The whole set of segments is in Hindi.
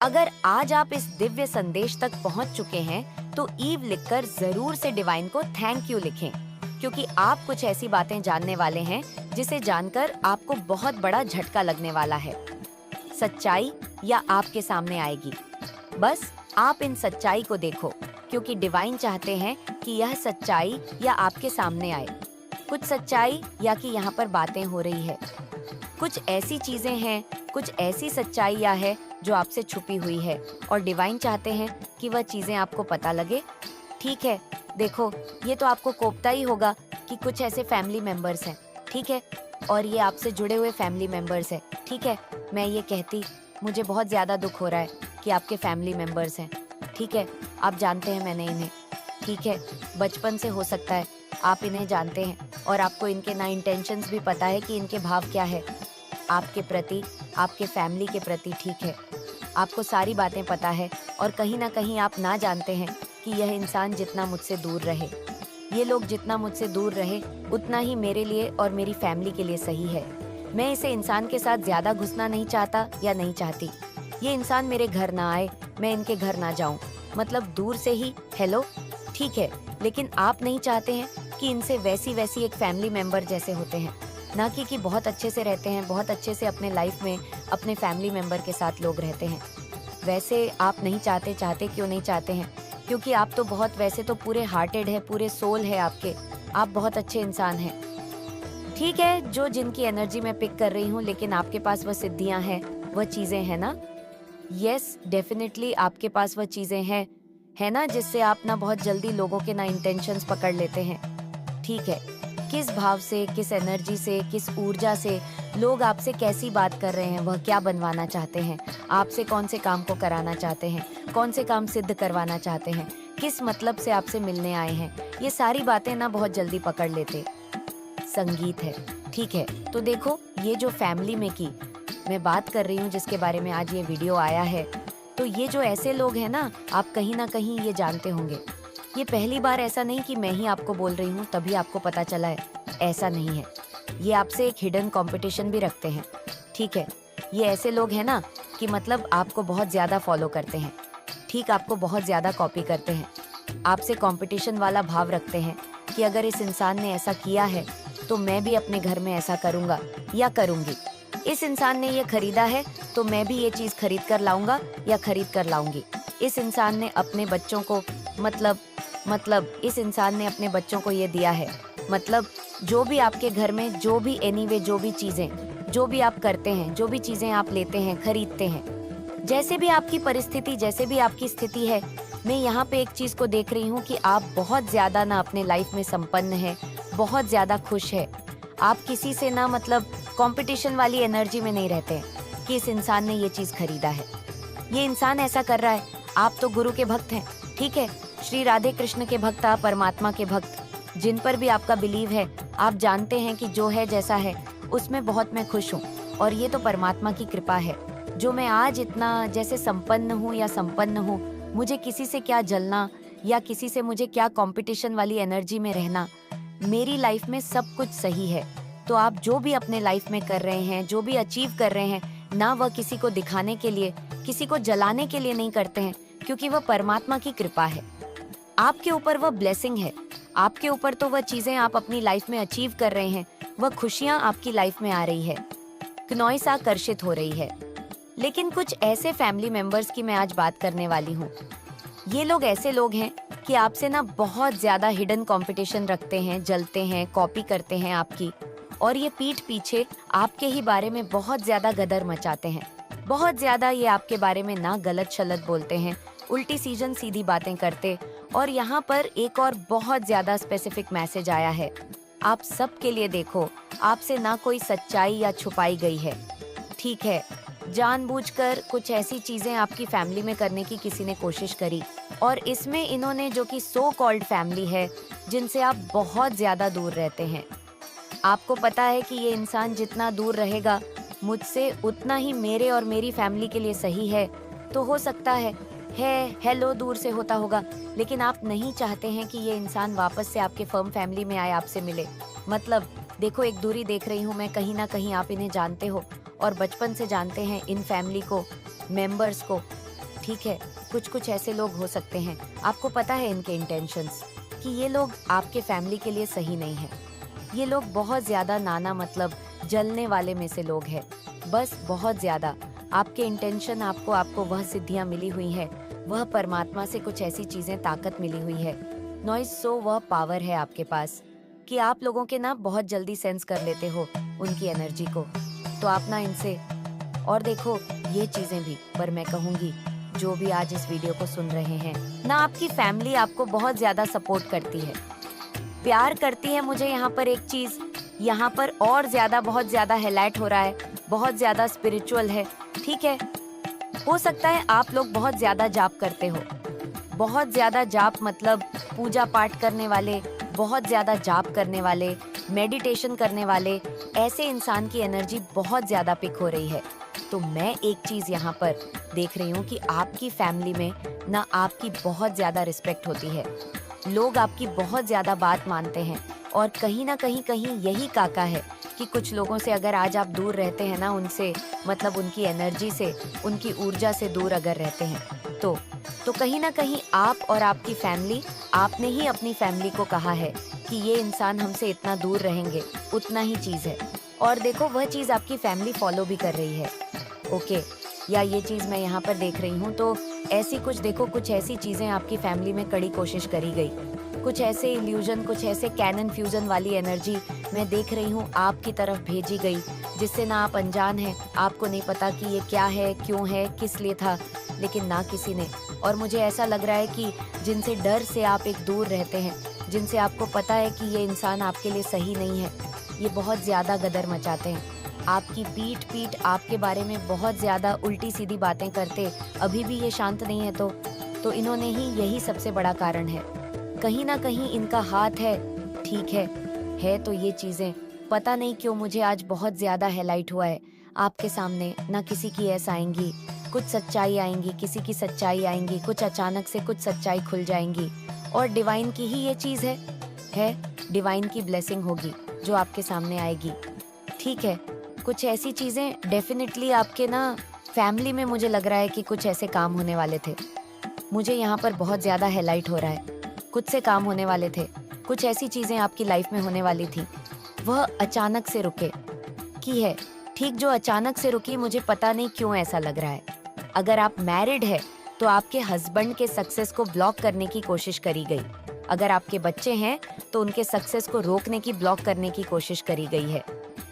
अगर आज आप इस दिव्य संदेश तक पहुंच चुके हैं, तो ईव लिखकर जरूर से डिवाइन को थैंक यू लिखें, क्योंकि आप कुछ ऐसी बातें जानने वाले हैं जिसे जानकर आपको बहुत बड़ा झटका लगने वाला है। सच्चाई या आपके सामने आएगी। बस आप इन सच्चाई को देखो, क्योंकि डिवाइन चाहते हैं कि यह सच्चाई या आपके सामने आए। कुछ सच्चाई या कि यहाँ पर बातें हो रही है। कुछ ऐसी चीजें हैं, कुछ ऐसी सच्चाई या है जो आपसे छुपी हुई है और डिवाइन चाहते हैं कि वह चीजें आपको पता लगे। ठीक है, देखो, ये तो आपको कोपता ही होगा कि कुछ ऐसे फैमिली मेंबर्स हैं, ठीक है, और ये आपसे जुड़े हुए फैमिली मेंबर्स हैं, ठीक है। मैं ये कहती, मुझे बहुत ज्यादा दुख हो रहा है कि आपके फैमिली मेंबर्स हैं, ठीक है, आप जानते हैं मैंने इन्हें, ठीक है, बचपन से हो सकता है आप इन्हें जानते हैं और आपको इनके ना इंटेंशंस भी पता है कि इनके भाव क्या है आपके प्रति, आपके फैमिली के प्रति, ठीक है। आपको सारी बातें पता है और कहीं ना कहीं आप ना जानते हैं कि यह इंसान जितना मुझसे दूर रहे, ये लोग जितना मुझसे दूर रहे, उतना ही मेरे लिए और मेरी फैमिली के लिए सही है। मैं इसे इंसान के साथ ज्यादा घुसना नहीं चाहता या नहीं चाहती। ये इंसान मेरे घर ना आए, मैं इनके घर ना जाऊं, मतलब दूर से ही हेलो, ठीक है, लेकिन आप नहीं चाहते हैं कि इनसे वैसी एक फैमिली मेंबर जैसे होते हैं, ना कि बहुत अच्छे से रहते हैं, बहुत अच्छे से अपने लाइफ में अपने फैमिली मेंबर के साथ लोग रहते हैं। वैसे आप नहीं चाहते क्यों नहीं चाहते हैं? क्योंकि आप तो बहुत, वैसे तो पूरे हार्टेड है, पूरे सोल है आपके, आप बहुत अच्छे इंसान हैं, ठीक है, जो जिनकी एनर्जी मैं पिक कर रही हूँ, लेकिन आपके पास वह सिद्धियां हैं, वह चीजें हैं ना। यस, डेफिनेटली आपके पास वह चीजें हैं, है ना, जिससे आप ना बहुत जल्दी लोगों के ना इंटेंशंस पकड़ लेते हैं, ठीक है। किस भाव से, किस एनर्जी से, किस ऊर्जा से लोग आपसे कैसी बात कर रहे हैं, वह क्या बनवाना चाहते हैं, आपसे कौन से काम को कराना चाहते हैं, कौन से काम सिद्ध करवाना चाहते हैं, किस मतलब से आपसे मिलने आए हैं, ये सारी बातें ना बहुत जल्दी पकड़ लेते। संगीत है, ठीक है। तो देखो, ये जो फैमिली में की मैं बात कर रही हूँ, जिसके बारे में आज ये वीडियो आया है, तो ये जो ऐसे लोग हैं ना, आप कहीं ना कहीं ये जानते होंगे। ये पहली बार ऐसा नहीं कि मैं ही आपको बोल रही हूँ तभी आपको पता चला है, ऐसा नहीं है। ये आपसे एक हिडन कंपटीशन भी रखते हैं, ठीक है। ये ऐसे लोग हैं ना कि मतलब आपको बहुत ज्यादा फॉलो करते हैं, ठीक, आपको बहुत ज्यादा कॉपी करते हैं, आपसे कंपटीशन वाला भाव रखते हैं कि अगर इस इंसान ने ऐसा किया है तो मैं भी अपने घर में ऐसा करूंगा या करूंगी। इस इंसान ने ये खरीदा है तो मैं भी ये चीज खरीद कर लाऊंगा या खरीद कर लाऊंगी। इस इंसान ने अपने बच्चों को मतलब इस इंसान ने अपने बच्चों को ये दिया है, मतलब जो भी आपके घर में, जो भी एनीवे, जो भी चीजें, जो भी आप करते हैं, जो भी चीजें आप लेते हैं, खरीदते हैं, जैसे भी आपकी परिस्थिति, जैसे भी आपकी स्थिति है, मैं यहाँ पे एक चीज को देख रही हूँ कि आप बहुत ज्यादा ना अपने लाइफ में संपन्न है, बहुत ज्यादा खुश है। आप किसी से ना मतलब कंपटीशन वाली एनर्जी में नहीं रहते हैं कि इस इंसान ने ये चीज खरीदा है, ये इंसान ऐसा कर रहा है। आप तो गुरु के भक्त हैं, ठीक है, श्री राधे कृष्ण के भक्त, आप परमात्मा के भक्त, जिन पर भी आपका बिलीव है, आप जानते हैं कि जो है जैसा है उसमें बहुत मैं खुश हूँ और ये तो परमात्मा की कृपा है जो मैं आज इतना जैसे संपन्न हूँ या संपन्न हूँ। मुझे किसी से क्या जलना या किसी से मुझे क्या कंपटीशन वाली एनर्जी में रहना, मेरी लाइफ में सब कुछ सही है। तो आप जो भी अपने लाइफ में कर रहे हैं, जो भी अचीव कर रहे हैं ना, वह किसी को दिखाने के लिए, किसी को जलाने के लिए नहीं करते हैं, क्योंकि वह परमात्मा की कृपा है, आपके ऊपर वह ब्लेसिंग है, आपके ऊपर तो वह चीजें आप अपनी लाइफ में अचीव कर रहे हैं, वह खुशियां आपकी लाइफ में आ रही है, क्नॉइस आकर्षित हो रही है। लेकिन कुछ ऐसे फैमिली मेंबर्स की मैं आज बात करने वाली हूँ। ये लोग ऐसे लोग हैं कि आपसे ना बहुत ज्यादा हिडन कंपटीशन रखते हैं, जलते हैं, कॉपी करते हैं आपकी, और ये पीठ पीछे आपके ही बारे में बहुत ज्यादा गदर मचाते हैं, बहुत ज्यादा ये आपके बारे में ना गलत शलत बोलते हैं, उल्टी सीधी बातें करते। और यहाँ पर एक और बहुत ज्यादा स्पेसिफिक मैसेज आया है, आप सबके लिए देखो, आपसे ना कोई सच्चाई या छुपाई गई है, ठीक है। जानबूझकर कुछ ऐसी चीजें आपकी फैमिली में करने की किसी ने कोशिश करी, और इसमें इन्होंने, जो कि सो कॉल्ड फैमिली है, जिनसे आप बहुत ज्यादा दूर रहते हैं, आपको पता है कि ये इंसान जितना दूर रहेगा मुझसे उतना ही मेरे और मेरी फैमिली के लिए सही है। तो हो सकता है हेलो दूर से होता होगा, लेकिन आप नहीं चाहते हैं कि ये इंसान वापस से आपके फर्म फैमिली में आए, आपसे मिले। मतलब देखो, एक दूरी देख रही हूँ मैं, कहीं ना कहीं आप इन्हें जानते हो और बचपन से जानते हैं इन फैमिली को, मेंबर्स को, ठीक है, कुछ कुछ ऐसे लोग हो सकते हैं, आपको पता है इनके इंटेंशंस, कि ये लोग आपके फैमिली के लिए सही नहीं है। ये लोग बहुत ज्यादा नाना मतलब जलने वाले में से लोग हैं, बस बहुत ज्यादा। आपके इंटेंशन, आपको वह सिद्धियां मिली हुई है, वह परमात्मा से कुछ ऐसी चीजें, ताकत मिली हुई है, नॉइस, सो वह पावर है आपके पास कि आप लोगों के ना बहुत जल्दी सेंस कर लेते हो उनकी एनर्जी को। तो आप ना इनसे, और देखो ये चीजें भी, पर मैं कहूंगी जो भी आज इस वीडियो को सुन रहे हैं ना, आपकी फैमिली आपको बहुत ज्यादा सपोर्ट करती है, प्यार करती है। मुझे यहाँ पर एक चीज, यहाँ पर और ज्यादा, बहुत ज्यादा हाईलाइट हो रहा है, बहुत ज्यादा स्पिरिचुअल है, ठीक है। हो सकता है आप लोग बहुत ज्यादा जाप करते हो, बहुत ज्यादा जाप मतलब पूजा पाठ करने वाले, बहुत ज्यादा जाप करने वाले, मेडिटेशन करने वाले, ऐसे इंसान की एनर्जी बहुत ज्यादा पिक हो रही है। तो मैं एक चीज यहाँ पर देख रही हूँ कि आपकी फैमिली में ना आपकी बहुत ज्यादा रिस्पेक्ट होती है, लोग आपकी बहुत ज्यादा बात मानते हैं, और कहीं ना कहीं यही काका है कि कुछ लोगों से अगर आज आप दूर रहते हैं ना, उनसे मतलब उनकी एनर्जी से, उनकी ऊर्जा से दूर अगर रहते हैं, तो कहीं ना कहीं आप और आपकी फैमिली, आपने ही अपनी फैमिली को कहा है कि ये इंसान हमसे इतना दूर रहेंगे, उतना ही चीज है। और देखो वह चीज आपकी फैमिली फॉलो भी कर रही है, ओके, या ये चीज मैं यहाँ पर देख रही हूँ। तो ऐसी कुछ देखो, कुछ ऐसी चीजें आपकी फैमिली में कड़ी कोशिश करी गई, कुछ ऐसे इल्यूजन, कुछ ऐसे कैनन फ्यूजन वाली एनर्जी मैं देख रही हूँ आपकी तरफ भेजी गई, जिससे ना आप अनजान हैं, आपको नहीं पता कि ये क्या है, क्यों है, किस लिए था, लेकिन ना किसी ने। और मुझे ऐसा लग रहा है कि जिनसे डर से आप एक दूर रहते हैं, जिनसे आपको पता है कि ये इंसान आपके लिए सही नहीं है, ये बहुत ज्यादा गदर मचाते हैं, आपकी पीठ आपके बारे में बहुत ज्यादा उल्टी सीधी बातें करते, अभी भी ये शांत नहीं है। तो इन्होंने ही, यही सबसे बड़ा कारण है, कहीं ना कहीं इनका हाथ है, ठीक है। तो ये चीजें पता नहीं क्यों मुझे आज बहुत ज्यादा हाईलाइट हुआ है आपके सामने। ना किसी की ऐसा आएंगी, कुछ सच्चाई आएंगी, किसी की सच्चाई आएंगी, कुछ अचानक से कुछ सच्चाई खुल जाएंगी, और डिवाइन की ही ये चीज है, डिवाइन की ब्लेसिंग होगी जो आपके सामने आएगी, ठीक है। कुछ ऐसी चीजें डेफिनेटली आपके ना फैमिली में, मुझे लग रहा है कि कुछ ऐसे काम होने वाले थे, मुझे यहाँ पर बहुत ज्यादा हाईलाइट हो रहा है, कुछ से काम होने वाले थे, कुछ ऐसी चीजें आपकी लाइफ में होने वाली थी, वह अचानक से रुके की है, ठीक, जो अचानक से रुकी। मुझे पता नहीं क्यों ऐसा लग रहा है। अगर आप मैरिड है तो आपके हस्बैंड के सक्सेस को ब्लॉक करने की कोशिश करी गई, अगर आपके बच्चे हैं तो उनके सक्सेस को रोकने की, ब्लॉक करने की कोशिश करी गई है,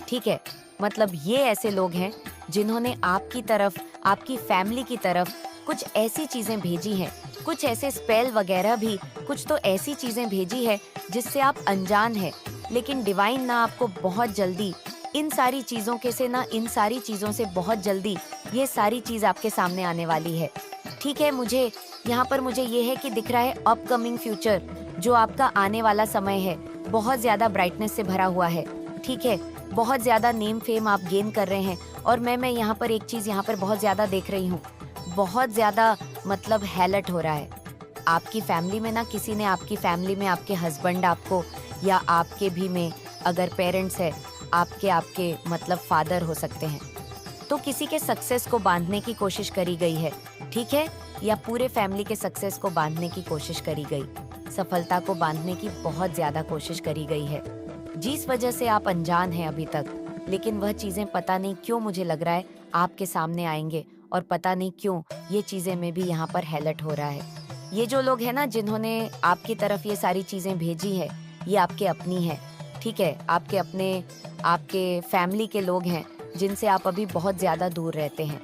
ठीक है। मतलब ये ऐसे लोग हैं जिन्होंने आपकी तरफ, आपकी फैमिली की तरफ कुछ ऐसी चीजें भेजी हैं, कुछ ऐसे स्पेल वगैरह भी, कुछ तो ऐसी चीजें भेजी है जिससे आप अनजान हैं, लेकिन डिवाइन ना आपको बहुत जल्दी इन सारी चीजों के से ना, इन सारी चीजों से बहुत जल्दी ये सारी चीज आपके सामने आने वाली है, ठीक है। मुझे यहाँ पर मुझे ये है कि दिख रहा है अपकमिंग फ्यूचर, जो आपका आने वाला समय है, बहुत ज्यादा ब्राइटनेस से भरा हुआ है, ठीक है। बहुत ज्यादा नेम फेम आप गेन कर रहे हैं, और मैं यहाँ पर एक चीज यहाँ पर बहुत ज्यादा देख रही हूँ, बहुत ज्यादा मतलब हाईलाइट हो रहा है आपकी फैमिली में ना, किसी ने आपकी फैमिली में, आपके हस्बैंड आपको, या आपके भी में अगर पेरेंट्स है, आपके मतलब फादर हो सकते हैं, तो किसी के सक्सेस को बांधने की कोशिश करी गई है, ठीक है, या पूरे फैमिली के सक्सेस को बांधने की कोशिश करी गई, सफलता को बांधने की बहुत ज्यादा कोशिश करी गई है, जिस वजह से आप अनजान हैं अभी तक। लेकिन वह चीजें पता नहीं क्यों मुझे लग रहा है आपके सामने आएंगे, और पता नहीं क्यों ये चीजें में भी यहाँ पर हाईलाइट हो रहा है। ये जो लोग हैं ना जिन्होंने आपकी तरफ ये सारी चीजें भेजी है, ये आपके अपनी है, ठीक है, आपके अपने, आपके फैमिली के लोग हैं जिनसे आप अभी बहुत ज्यादा दूर रहते हैं।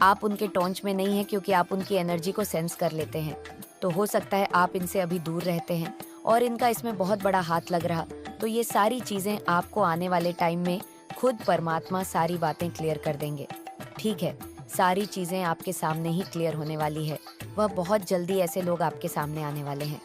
आप उनके टोंच में नहीं है क्योंकि आप उनकी एनर्जी को सेंस कर लेते हैं, तो हो सकता है आप इनसे अभी दूर रहते हैं और इनका इसमें बहुत बड़ा हाथ लग रहा। तो ये सारी चीजें आपको आने वाले टाइम में खुद परमात्मा सारी बातें क्लियर कर देंगे, ठीक है। सारी चीजें आपके सामने ही क्लियर होने वाली है, वह बहुत जल्दी ऐसे लोग आपके सामने आने वाले हैं,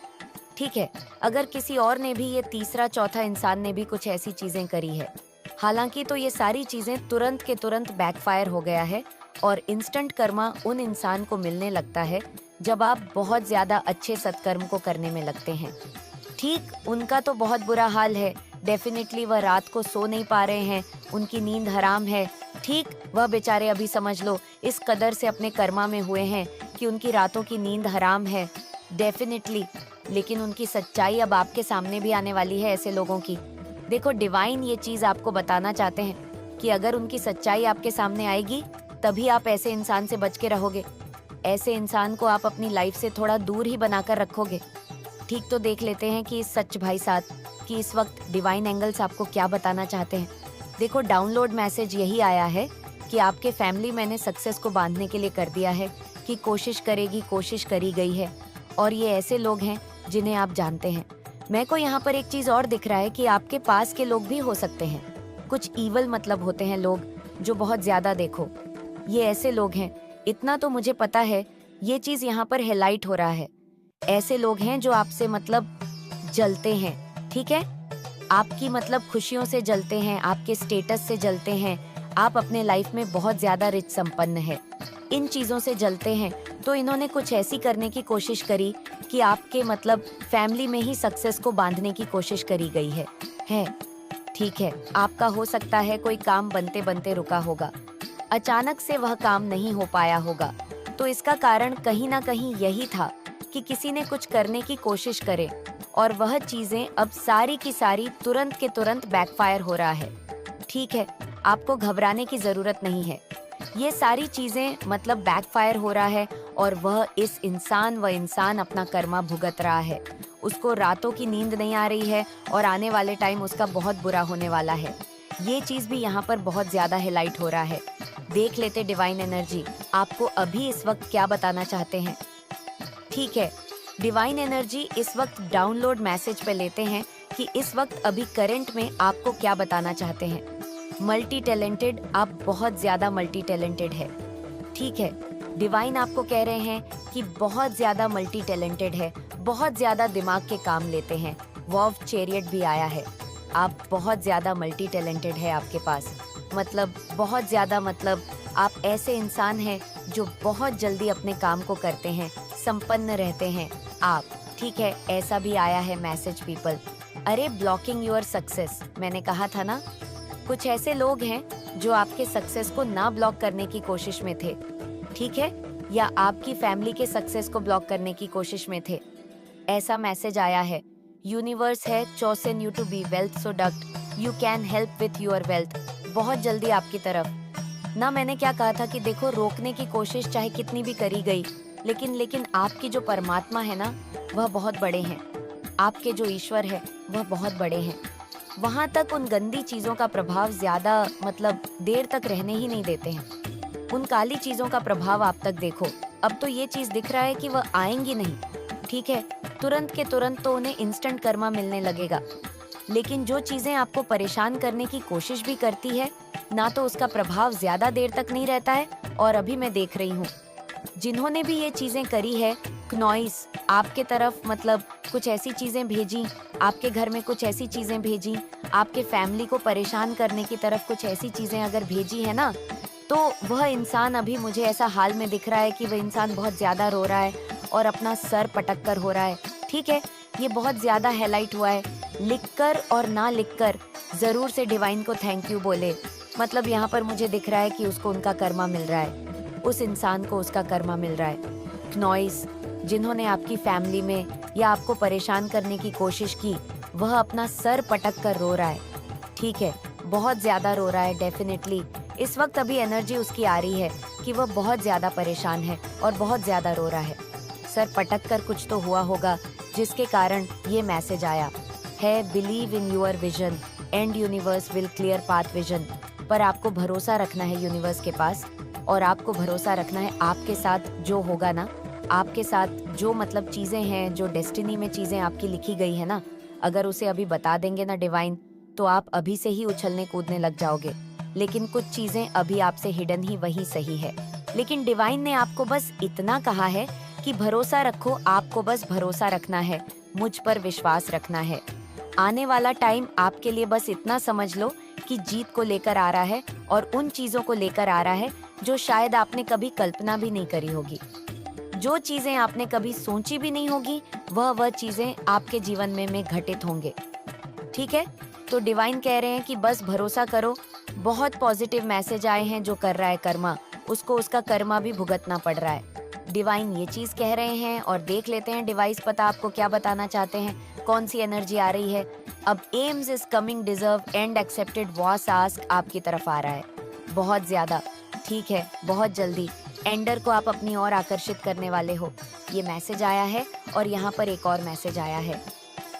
ठीक है। अगर किसी और ने भी, ये तीसरा चौथा इंसान ने भी कुछ ऐसी चीजें करी है, हालांकि तो ये सारी चीजें तुरंत के तुरंत बैकफायर हो गया है, और इंस्टेंट कर्मा उन इंसान को मिलने लगता है जब आप बहुत ज्यादा अच्छे सत्कर्म को करने में लगते हैं, ठीक। उनका तो बहुत बुरा हाल है, डेफिनेटली वह रात को सो नहीं पा रहे हैं, उनकी नींद हराम है, ठीक। वह बेचारे अभी समझ लो इस कदर से अपने कर्मा में हुए हैं कि उनकी रातों की नींद हराम है, डेफिनेटली, लेकिन उनकी सच्चाई अब आपके सामने भी आने वाली है ऐसे लोगों की। देखो, डिवाइन ये चीज आपको बताना चाहते हैं कि अगर उनकी सच्चाई आपके सामने आएगी तभी आप ऐसे इंसान से बच के रहोगे। ऐसे इंसान को आप अपनी लाइफ से थोड़ा दूर ही बनाकर रखोगे। ठीक, तो देख लेते हैं कि सच भाई साहब कि इस वक्त डिवाइन एंगल्स आपको क्या बताना चाहते हैं। देखो, डाउनलोड मैसेज यही आया है कि आपके फैमिली मैंने सक्सेस को बांधने के लिए कर दिया है कि कोशिश करेगी, कोशिश करी गई है, और ये ऐसे लोग हैं जिन्हें आप जानते हैं। मेरे को यहाँ पर एक चीज और दिख रहा है कि आपके पास के लोग भी हो सकते हैं। कुछ ईवल मतलब होते हैं लोग जो बहुत ज्यादा, देखो ये ऐसे लोग हैं, इतना तो मुझे पता है। ये चीज यहाँ पर हाईलाइट हो रहा है। ऐसे लोग हैं जो आपसे मतलब जलते हैं, ठीक है, आपकी मतलब खुशियों से जलते हैं, आपके स्टेटस से जलते हैं। आप अपने लाइफ में बहुत ज्यादा रिच संपन्न है, इन चीजों से जलते हैं। तो इन्होंने कुछ ऐसी करने की कोशिश करी कि आपके मतलब फैमिली में ही सक्सेस को बांधने की कोशिश करी गई है। ठीक है, आपका हो सकता है कोई काम बनते बनते रुका होगा, अचानक से वह काम नहीं हो पाया होगा। तो इसका कारण कहीं ना कहीं यही था कि किसी ने कुछ करने की कोशिश करे और वह चीजें अब सारी की सारी तुरंत के तुरंत बैकफायर हो रहा है। ठीक है, आपको घबराने की जरूरत नहीं है। ये सारी चीजें मतलब बैकफायर हो रहा है और वह इंसान अपना कर्मा भुगत रहा है। उसको रातों की नींद नहीं आ रही है और आने वाले टाइम उसका बहुत बुरा होने वाला है। ये चीज भी यहाँ पर बहुत ज्यादा हाईलाइट हो रहा है। देख लेते डिवाइन एनर्जी आपको अभी इस वक्त क्या बताना चाहते हैं। ठीक है, डिवाइन एनर्जी इस वक्त डाउनलोड मैसेज पे लेते हैं कि इस वक्त अभी करंट में आपको क्या बताना चाहते हैं। मल्टी टैलेंटेड, आप बहुत ज्यादा मल्टी टैलेंटेड है। ठीक है, डिवाइन आपको कह रहे हैं कि बहुत ज्यादा मल्टी टैलेंटेड है, बहुत ज्यादा दिमाग के काम लेते हैं। वॉव चैरियट भी आया है। आप बहुत ज्यादा मल्टी टैलेंटेड है आपके पास, मतलब बहुत ज्यादा, मतलब आप ऐसे इंसान हैं जो बहुत जल्दी अपने काम को करते हैं, संपन्न रहते हैं आप। ठीक है, ऐसा भी आया है मैसेज पीपल। अरे ब्लॉकिंग योर सक्सेस, मैंने कहा था ना, कुछ ऐसे लोग हैं जो आपके सक्सेस को ना ब्लॉक करने की कोशिश में थे। ठीक है, या आपकी फैमिली के सक्सेस को ब्लॉक करने की कोशिश में थे। ऐसा मैसेज आया है। यूनिवर्स है chosen you to be wealth so duct you can help with your wealth। बहुत जल्दी आपकी तरफ ना। मैंने क्या कहा था कि देखो, रोकने की कोशिश चाहे कितनी भी करी गई, लेकिन आपकी जो परमात्मा है ना, वह बहुत बड़े हैं। आपके जो ईश्वर है वह बहुत बड़े हैं। वहां तक उन गंदी चीजों का प्रभाव ज्यादा मतलब देर तक रहने ही नहीं देते हैं। उन काली चीजों का प्रभाव आप तक देखो। अब तो ये चीज दिख रहा है कि वह आएंगी नहीं। ठीक है, तुरंत के तुरंत तो उन्हें इंस्टेंट कर्मा मिलने लगेगा, लेकिन जो चीजें आपको परेशान करने की कोशिश भी करती है ना, तो उसका प्रभाव ज्यादा देर तक नहीं रहता है। और अभी मैं देख रही हूँ जिन्होंने भी ये चीजें करी है, क्नॉइस आपके तरफ मतलब कुछ ऐसी चीजें भेजी, आपके घर में कुछ ऐसी चीजें भेजी, आपके फैमिली को परेशान करने की तरफ कुछ ऐसी चीजें अगर भेजी है ना, तो वह इंसान अभी मुझे ऐसा हाल में दिख रहा है कि वह इंसान बहुत ज्यादा रो रहा है और अपना सर पटक कर हो रहा है। ठीक है, ये बहुत ज्यादा हाईलाइट हुआ है। लिखकर और ना लिखकर जरूर से डिवाइन को थैंक यू बोले। मतलब यहाँ पर मुझे दिख रहा है कि उसको उनका कर्मा मिल रहा है, उस इंसान को उसका कर्मा मिल रहा है। नॉइस, जिन्होंने आपकी फैमिली में या आपको परेशान करने की कोशिश की, वह अपना सर पटक कर रो रहा है। ठीक है, बहुत ज्यादा रो रहा है डेफिनेटली। इस वक्त अभी एनर्जी उसकी आ रही है कि वह बहुत ज्यादा परेशान है और बहुत ज्यादा रो रहा है। सर पटक कर कुछ तो हुआ होगा जिसके कारण ये मैसेज आया है। Believe in your vision and universe will clear path vision. पर आपको भरोसा रखना है यूनिवर्स के पास, और आपको भरोसा रखना है आपके साथ जो होगा ना, आपके साथ जो मतलब चीजें हैं, जो डेस्टिनी में चीजें आपकी लिखी गई है ना, अगर उसे अभी बता देंगे ना डिवाइन, तो आप अभी से ही उछलने कूदने लग जाओगे। लेकिन कुछ चीजें अभी आपसे हिडन ही वही सही है। लेकिन डिवाइन ने आपको बस इतना कहा है कि भरोसा रखो, आपको बस भरोसा रखना है, मुझ पर विश्वास रखना है। आने वाला टाइम आपके लिए बस इतना समझ लो कि जीत को लेकर आ रहा है, और उन चीजों को लेकर आ रहा है जो शायद आपने कभी कल्पना भी नहीं करी होगी। जो चीजें आपने कभी सोची भी नहीं होगी, वह चीजें आपके जीवन में घटित होंगे। ठीक है, तो डिवाइन कह रहे हैं कि बस भरोसा करो। बहुत पॉजिटिव मैसेज आए हैं। जो कर रहा है कर्मा, उसको उसका कर्मा भी भुगतना पड़ रहा है। डिवाइन ये चीज कह रहे हैं और देख लेते हैं डिवाइस पता आपको क्या बताना चाहते हैं, कौन सी एनर्जी आ रही है। अब aims is coming deserve and accepted was ask आपकी तरफ आ रहा है, बहुत ज्यादा। ठीक है, बहुत जल्दी एंडर को आप अपनी ओर आकर्षित करने वाले हो। ये मैसेज आया है और यहाँ पर एक और मैसेज आया है।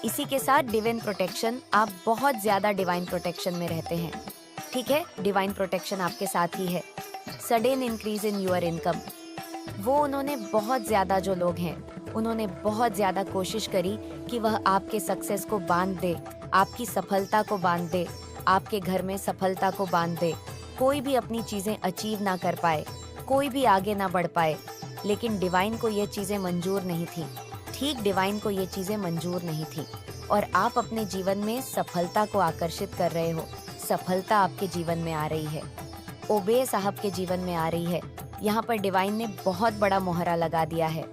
इसी के साथ डिवाइन प्रोटेक्शन, आप बहुत ज्यादा डिवाइन प्रोटेक्शन में रहते हैं। ठीक है, डिवाइन प्रोटेक्शन आपके साथ ही है। Sudden increase in your income, वो उन्होंने बहुत ज्यादा, जो लोग हैं उन्होंने बहुत ज्यादा कोशिश करी कि वह आपके सक्सेस को बांध दे, आपकी सफलता को बांध दे, आपके घर में सफलता को बांध दे। कोई भी अपनी चीजें अचीव ना कर पाए, कोई भी आगे ना बढ़ पाए, लेकिन डिवाइन को ये चीजें मंजूर नहीं थी। ठीक, डिवाइन को ये चीजें मंजूर नहीं थी और आप अपने जीवन में सफलता को आकर्षित कर रहे हो। सफलता आपके जीवन में आ रही है, ओबे साहब के जीवन में आ रही है। यहाँ पर डिवाइन ने बहुत बड़ा मोहरा लगा दिया है।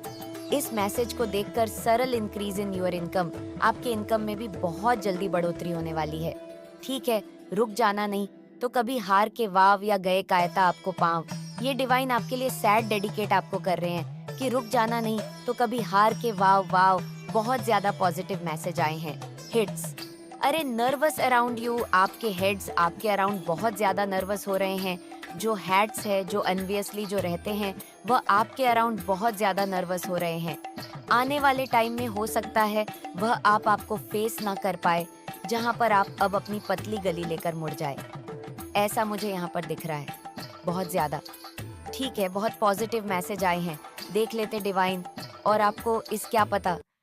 इस मैसेज को देखकर सरल इंक्रीज इन योर इनकम, आपके इनकम में भी बहुत जल्दी बढ़ोतरी होने वाली है। ठीक है, रुक जाना नहीं तो कभी हार के वाव या गए कायता आपको पाँव। ये डिवाइन आपके लिए सैड डेडिकेट आपको कर रहे हैं कि रुक जाना नहीं तो कभी हार के वाव वाव। बहुत ज्यादा पॉजिटिव मैसेज आए हैं। हिट्स, अरे नर्वस अराउंड यू, आपके हेड्स आपके अराउंड बहुत ज्यादा नर्वस हो रहे हैं। जो हैट्स है, जो अनवियसली जो रहते हैं, वह आपके अराउंड बहुत ज्यादा नर्वस हो रहे हैं। आने वाले टाइम में हो सकता है वह आपको फेस ना कर पाए, जहां पर आप अब अपनी पतली गली लेकर मुड़ जाए। ऐसा मुझे यहाँ पर दिख रहा है बहुत ज्यादा। ठीक है, बहुत पॉजिटिव मैसेज आए हैं। देख लेते डिवाइन, और आपको इस क्या पता